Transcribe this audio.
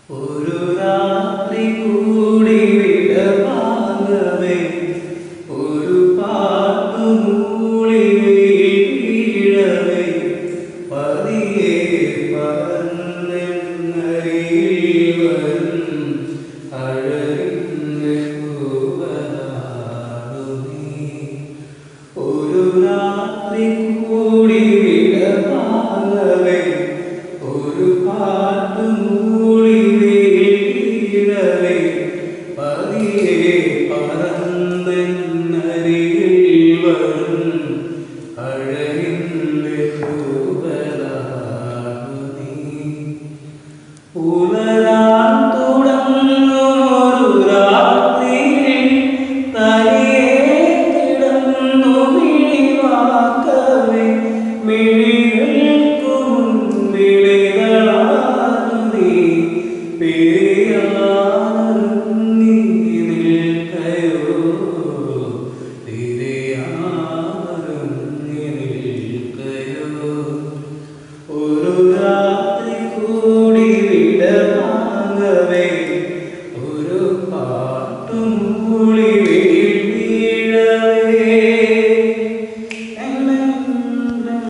ഒരു രാത്രി കൂടി വിടവാങ്ങവേ ഒരു പാട്ടുമൂളി വീഴവേ പതിയെ പറന്നരികിൽ വരും അഴകിൻ്റെ പൂവനാടു നീ. ഒരു രാത്രി കൂടി വിടവാങ്ങവേ ഒരു പാട്ടുമൂളി വീഴവേ പതിയെ പറന്നരികിൽ വരും അഴകിൻ്റെ പൂവനാടു നീ. പുലരാൻ തുടങ്ങുമൊരു രാത്രിയിൽ തനിയെ കിടന്നു മിഴിവാക്കവേ മിഴികൾക്കു മുൻപിളികളാണു നീ പിരിയാനൊരുങ്ങി നിൽക്കയോ തിരിയാനൊരുങ്ങി നിൽക്കയോ. ഒരു രാത്രി കൂടി വിടവാങ്ങവേ ഒരു പാട്ടുമൂളി